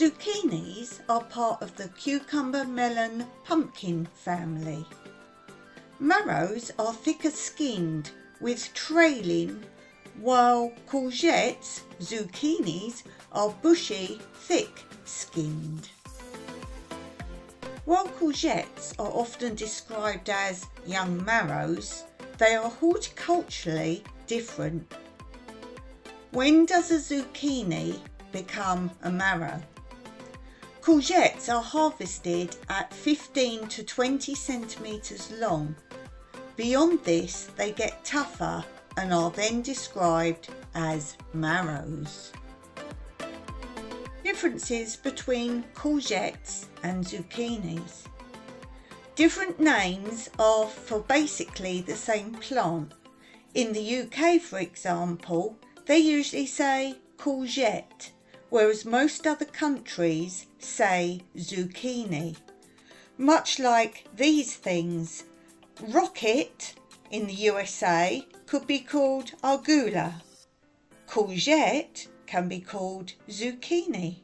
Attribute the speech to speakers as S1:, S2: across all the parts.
S1: Zucchinis are part of the cucumber, melon, pumpkin family. Marrows are thicker skinned with trailing, while courgettes, zucchinis, are bushy, thick skinned. While courgettes are often described as young marrows, they are horticulturally different. When does a zucchini become a marrow? Courgettes are harvested at 15 to 20 centimetres long. Beyond this, they get tougher and are then described as marrows. Differences between courgettes and zucchinis. Different names are for basically the same plant. In the UK, for example, they usually say courgette, whereas most other countries say zucchini. Much like these things, rocket in the USA could be called arugula. Courgette can be called zucchini.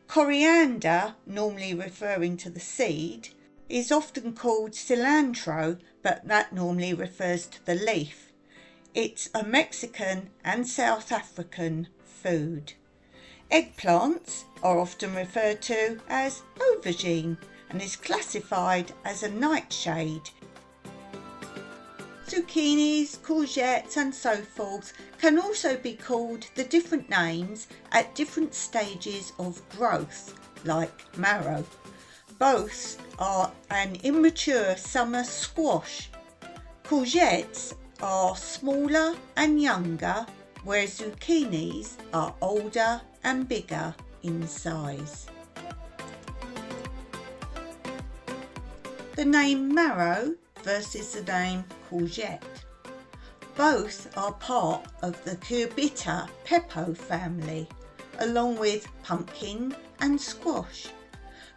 S1: Coriander, normally referring to the seed, is often called cilantro, but that normally refers to the leaf. It's a Mexican and South African food. Eggplants are often referred to as aubergine and is classified as a nightshade. Zucchinis, courgettes and so forth can also be called the different names at different stages of growth, like marrow. Both are an immature summer squash. Courgettes are smaller and younger, whereas zucchinis are older and bigger in size. The name marrow versus the name courgette. Both are part of the cucurbita pepo family, along with pumpkin and squash,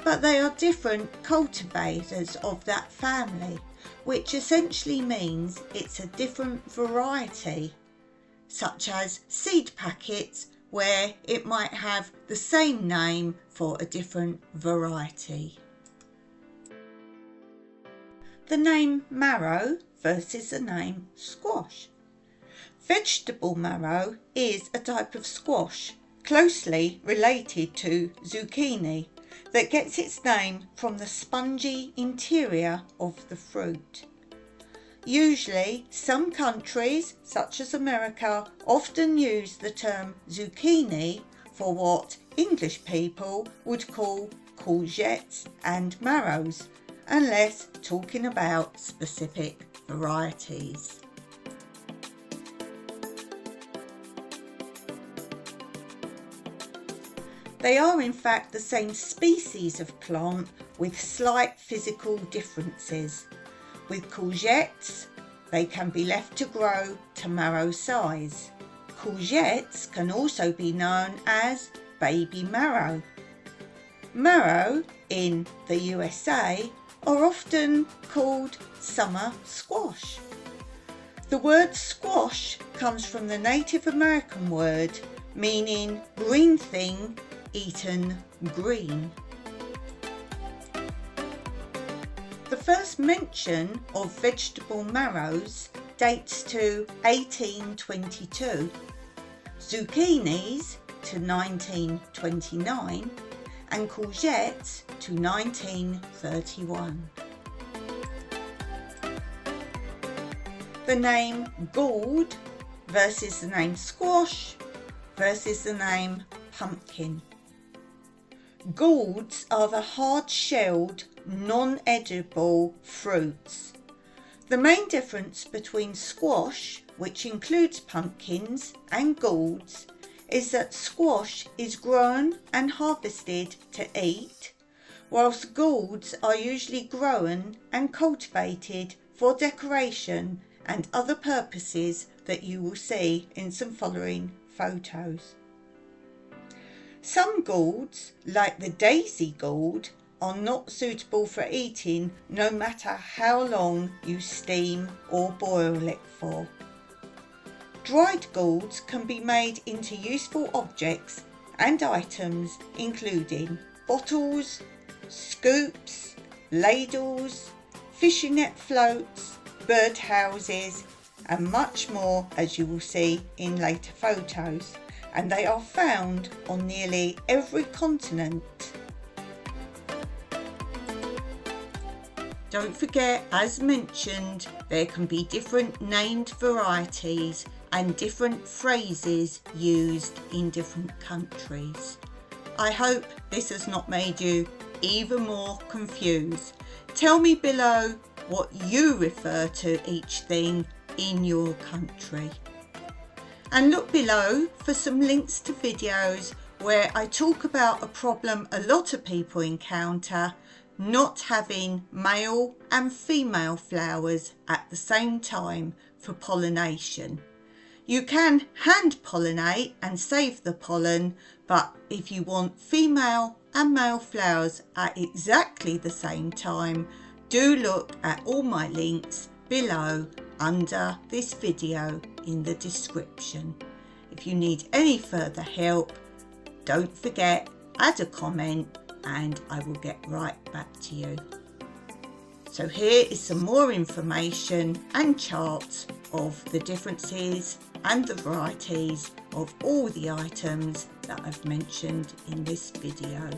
S1: but they are different cultivators of that family, which essentially means it's a different variety, such as seed packets where it might have the same name for a different variety. The name marrow versus the name squash. Vegetable marrow is a type of squash closely related to zucchini that gets its name from the spongy interior of the fruit. Usually, some countries, such as America, often use the term zucchini for what English people would call courgettes and marrows, unless talking about specific varieties. They are in fact the same species of plant with slight physical differences. With courgettes, they can be left to grow to marrow size. Courgettes can also be known as baby marrow. Marrow in the USA are often called summer squash. The word squash comes from the Native American word meaning green thing eaten green. The first mention of vegetable marrows dates to 1822, zucchinis to 1929 and courgettes to 1931. The name gourd versus the name squash versus the name pumpkin. Gourds are the hard-shelled, non-edible fruits. The main difference between squash, which includes pumpkins, and gourds is that squash is grown and harvested to eat, whilst gourds are usually grown and cultivated for decoration and other purposes that you will see in some following photos. Some gourds, like the daisy gourd, are not suitable for eating no matter how long you steam or boil it for. Dried gourds can be made into useful objects and items including bottles, scoops, ladles, fishing net floats, bird houses and much more, as you will see in later photos, and they are found on nearly every continent. Don't forget, as mentioned, there can be different named varieties and different phrases used in different countries. I hope this has not made you even more confused. Tell me below what you refer to each thing in your country. And look below for some links to videos where I talk about a problem a lot of people encounter, not having male and female flowers at the same time for pollination. You can hand pollinate and save the pollen, but if you want female and male flowers at exactly the same time, do look at all my links below under this video in the description. If you need any further help, don't forget, add a comment and I will get right back to you. So here is some more information and charts of the differences and the varieties of all the items that I've mentioned in this video.